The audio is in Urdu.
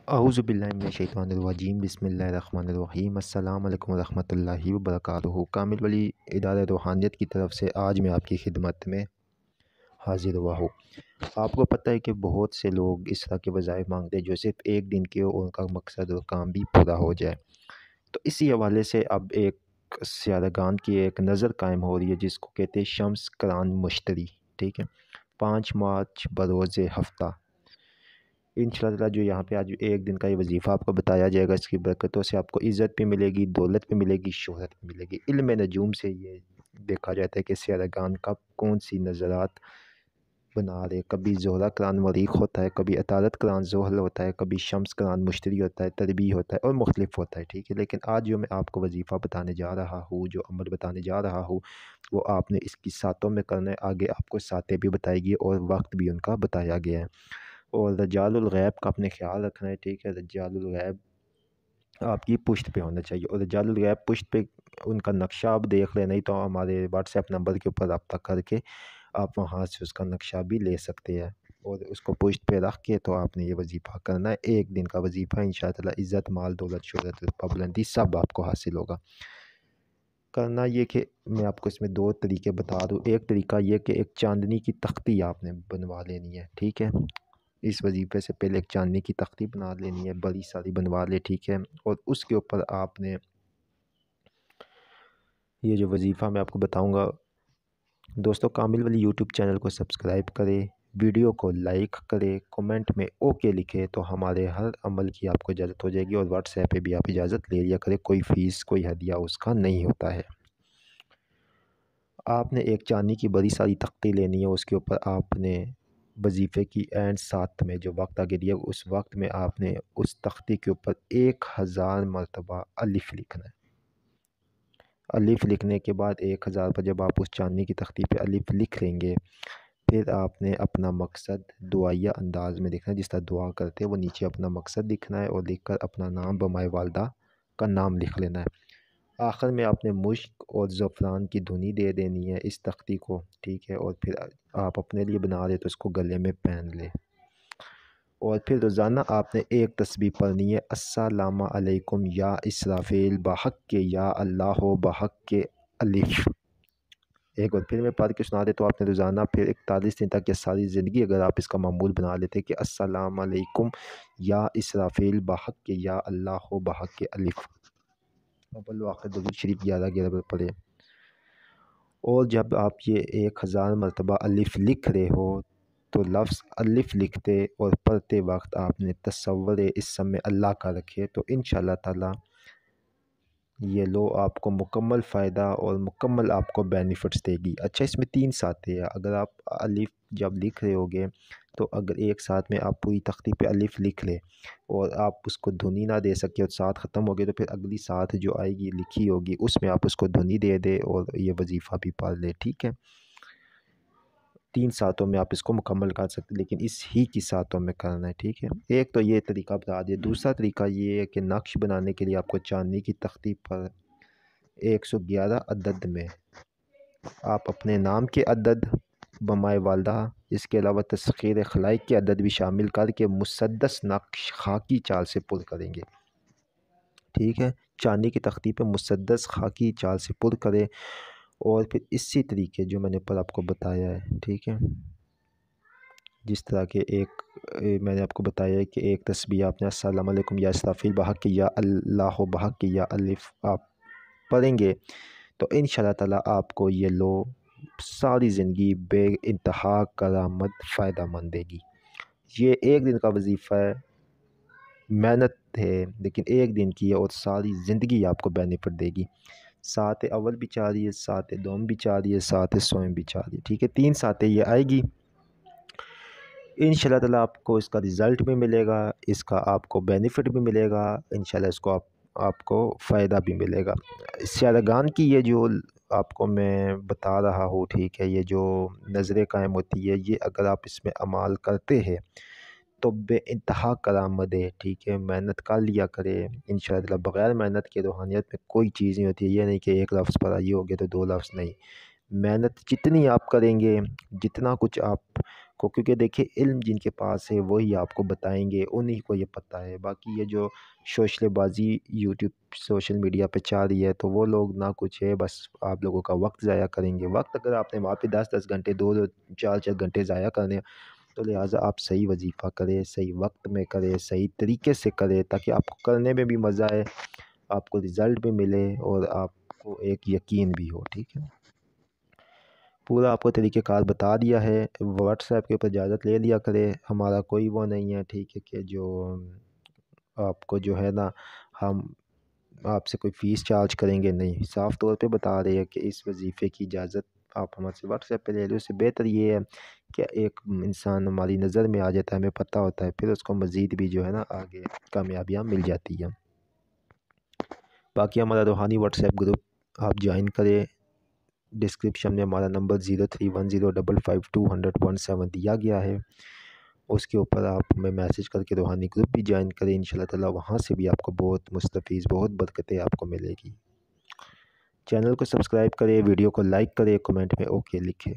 اعوذ باللہ من الشیطان الرجیم بسم اللہ الرحمن الرحیم السلام علیکم ورحمۃ اللہ وبرکاتہ۔ کامل ولی ادارہ روحانیت کی طرف سے آج میں آپ کی خدمت میں حاضر ہوا ہوں۔ آپ کو پتہ ہے کہ بہت سے لوگ اس طرح کے وظائف مانگتے ہیں جو صرف ایک دن کے اور ان کا مقصد اور کام بھی پورا ہو جائے۔ تو اسی حوالے سے اب ایک سیادگان کی ایک نظر قائم ہو رہی ہے جس کو کہتے ہیں شمس قرآن مشتری، ٹھیک ہے، 5 مارچ بروز ہفتہ انشاءاللہ جو یہاں پہ آج ایک دن کا یہ وظیفہ آپ کو بتایا جائے گا۔ اس کی برکتوں سے آپ کو عزت بھی ملے گی، دولت بھی ملے گی، شہرت بھی ملے گی۔ علم نجوم سے یہ دیکھا جاتا ہے کہ سیادگان کب کون سی نظرات بنا رہے، کبھی زہرہ قرآن مریخ ہوتا ہے، کبھی عطارد قرآن زحل ہوتا ہے، کبھی شمس قرآن مشتری ہوتا ہے، تربیع ہوتا ہے اور مختلف ہوتا ہے، ٹھیک ہے۔ لیکن آج جو میں آپ کو وظیفہ بتانے جا رہا ہوں، جو عمل بتانے جا رہا ہوں، وہ آپ نے اس کی ساتوں میں کرنا ہے۔ آگے آپ کو ساتیں بھی بتائی گئی اور وقت بھی ان کا بتایا گیا ہے۔ اور رجال الغیب کا اپنے خیال رکھنا ہے، ٹھیک ہے۔ رجال الغیب آپ کی پشت پہ ہونا چاہیے، اور رجال الغیب پشت پہ ان کا نقشہ آپ دیکھ لیں، نہیں تو ہمارے واٹس ایپ نمبر کے اوپر رابطہ کر کے آپ وہاں سے اس کا نقشہ بھی لے سکتے ہیں، اور اس کو پشت پہ رکھ کے تو آپ نے یہ وظیفہ کرنا ہے۔ ایک دن کا وظیفہ، انشاءاللہ عزت، مال، دولت، شہرت، پابلندی سب آپ کو حاصل ہوگا۔ کرنا یہ کہ میں آپ کو اس میں 2 طریقے بتا دوں۔ ایک طریقہ یہ کہ ایک چاندنی کی تختی آپ نے بنوا لینی ہے، ٹھیک ہے۔ اس وظیفے سے پہلے ایک چاندنی کی تختی بنا لینی ہے، بڑی ساری بنوا لے، ٹھیک ہے۔ اور اس کے اوپر آپ نے یہ جو وظیفہ میں آپ کو بتاؤں گا، دوستو کامل ولی یوٹیوب چینل کو سبسکرائب کرے، ویڈیو کو لائک کرے، کومنٹ میں اوکے لکھے تو ہمارے ہر عمل کی آپ کو اجازت ہو جائے گی، اور واٹس ایپ پہ بھی آپ اجازت لے لیا کرے، کوئی فیس کوئی ہدیہ اس کا نہیں ہوتا ہے۔ آپ نے ایک چاندنی کی بڑی ساری تختی لینی ہے، اس کے اوپر آپ نے وظیفے کی اینڈ ساتھ میں جو وقت آگے دیا اس وقت میں آپ نے اس تختی کے اوپر 1000 مرتبہ الف لکھنا ہے۔ الف لکھنے کے بعد 1000 پر جب آپ اس چاندنی کی تختی پہ الف لکھ لیں گے، پھر آپ نے اپنا مقصد دعائیہ انداز میں لکھنا ہے، جس طرح دعا کرتے ہیں وہ نیچے اپنا مقصد لکھنا ہے، اور لکھ کر اپنا نام بمائے والدہ کا نام لکھ لینا ہے۔ آخر میں آپ نے مشک اور زعفران کی دھنی دے دینی ہے اس تختی کو، ٹھیک ہے۔ اور پھر آپ اپنے لیے بنا رہے تو اس کو گلے میں پہن لے، اور پھر روزانہ آپ نے ایک تسبیح پڑھنی ہے، السلام علیکم یا اسرافیل بحق کے یا اللہ بحق کے الف۔ ایک بار پھر میں پڑھ کے سنا دے تو آپ نے روزانہ پھر 41 دن تک یا ساری زندگی اگر آپ اس کا معمول بنا لیتے کہ السلام علیکم یا اسرافیل بحق کے یا اللہ بحق کے الف، اول و آخر درود شریف 11 بار پڑھے۔ اور جب آپ یہ 1000 مرتبہ الف لکھ رہے ہو تو لفظ الف لکھتے اور پڑھتے وقت آپ نے تصور اسم اللہ کا رکھے، تو انشاءاللہ تعالی یہ لو آپ کو مکمل فائدہ اور مکمل آپ کو بینیفٹس دے گی۔ اچھا، اس میں 3 ساتیں ہیں۔ اگر آپ الف جب لکھ رہے ہوگے تو اگر ایک ساتھ میں آپ پوری تختی پہ الف لکھ لے اور آپ اس کو دھنی نہ دے سکے اور ساتھ ختم ہو گئے، تو پھر اگلی ساتھ جو آئے گی لکھی ہوگی اس میں آپ اس کو دھنی دے دے اور یہ وظیفہ بھی پڑھ لے، ٹھیک ہے۔ 3 ساتوں میں آپ اس کو مکمل کر سکتے، لیکن اس ہی کی ساتوں میں کرنا ہے، ٹھیک ہے۔ ایک تو یہ طریقہ بتا دیا۔ دوسرا طریقہ یہ ہے کہ نقش بنانے کے لیے آپ کو چاندنی کی تختی پر 111 عدد میں آپ اپنے نام کے عدد بمائے والدہ، اس کے علاوہ تسخیر خلائق کے عدد بھی شامل کر کے مسدس نقش خاکی چال سے پر کریں گے، ٹھیک ہے۔ چاندنی کی تختی پہ مسدس خاکی چال سے پر کرے، اور پھر اسی طریقے جو میں نے پر آپ کو بتایا ہے، ٹھیک ہے، جس طرح کہ میں نے آپ کو بتایا ہے کہ ایک تسبیح آپ نے السلام علیکم یا اسرافیل بحق کے یا اللہ بحق کے یا الف آپ پڑھیں گے تو انشاءاللہ تعالی آپ کو یہ لو ساری زندگی بے انتہا کرامت فائدہ مند دے گی۔ یہ ایک دن کا وظیفہ ہے، محنت ہے، لیکن ایک دن کی ہے اور ساری زندگی آپ کو بینیفٹ دے گی۔ سات اول بھی چاہ رہی ہے، سات دوم بھی چاہ رہی ہے، سات سوم بھی چاہ رہی ہے، ٹھیک ہے۔ 3 ساتیں یہ آئے گی، انشاءاللہ تعالی آپ کو اس کا رزلٹ بھی ملے گا، اس کا آپ کو بینیفٹ بھی ملے گا، انشاءاللہ اس کو آپ کو فائدہ بھی ملے گا۔ سیادگان کی یہ جو آپ کو میں بتا رہا ہوں، ٹھیک ہے، یہ جو نظریں قائم ہوتی ہے، یہ اگر آپ اس میں عمال کرتے ہیں تو بے انتہا کرامت ہے، ٹھیک ہے۔ محنت کر لیا کرے، انشاءاللہ بغیر محنت کے روحانیت میں کوئی چیز نہیں ہوتی ہے۔ یہ نہیں کہ ایک لفظ پڑھا یہ ہو گیا تو 2 لفظ نہیں، محنت جتنی آپ کریں گے، جتنا کچھ آپ کو، کیونکہ دیکھیں علم جن کے پاس ہے وہی آپ کو بتائیں گے، انہی کو یہ پتہ ہے۔ باقی یہ جو شوشل بازی یوٹیوب سوشل میڈیا پہ چل رہی ہے تو وہ لوگ نہ کچھ ہے، بس آپ لوگوں کا وقت ضائع کریں گے۔ وقت اگر آپ نے وہاں پہ 10 گھنٹے 2 4 گھنٹے ضائع کرنے، تو لہٰذا آپ صحیح وظیفہ کریں، صحیح وقت میں کریں، صحیح طریقے سے کریں، تاکہ آپ کو کرنے میں بھی مزہ آئے، آپ کو رزلٹ بھی ملے اور آپ کو ایک یقین بھی ہو، ٹھیک ہے۔ پورا آپ کو طریقہ کار بتا دیا ہے، واٹس ایپ کے اوپر اجازت لے لیا کرے، ہمارا کوئی وہ نہیں ہے، ٹھیک ہے، کہ جو آپ کو جو ہے نا ہم آپ سے کوئی فیس چارج کریں گے، نہیں، صاف طور پہ بتا رہے ہیں کہ اس وظیفے کی اجازت آپ ہمارے سے واٹس ایپ پہ لے لیں۔ اس سے بہتر یہ ہے کہ ایک انسان ہماری نظر میں آ جاتا ہے، ہمیں پتہ ہوتا ہے، پھر اس کو مزید بھی جو ہے نا آگے کامیابیاں مل جاتی ہیں۔ باقی ہمارا روحانی واٹس ایپ گروپ آپ جوائن کریں، ڈسکرپشن میں ہمارا نمبر 0310552117 دیا گیا ہے، اس کے اوپر آپ ہمیں میسج کر کے روحانی گروپ بھی جوائن کریں، انشاءاللہ تعالی وہاں سے بھی آپ کو بہت مستفیض، بہت برکتیں آپ کو ملے گی۔ چینل کو سبسکرائب کریں، ویڈیو کو لائک کریں، کمنٹ میں اوکے لکھیں۔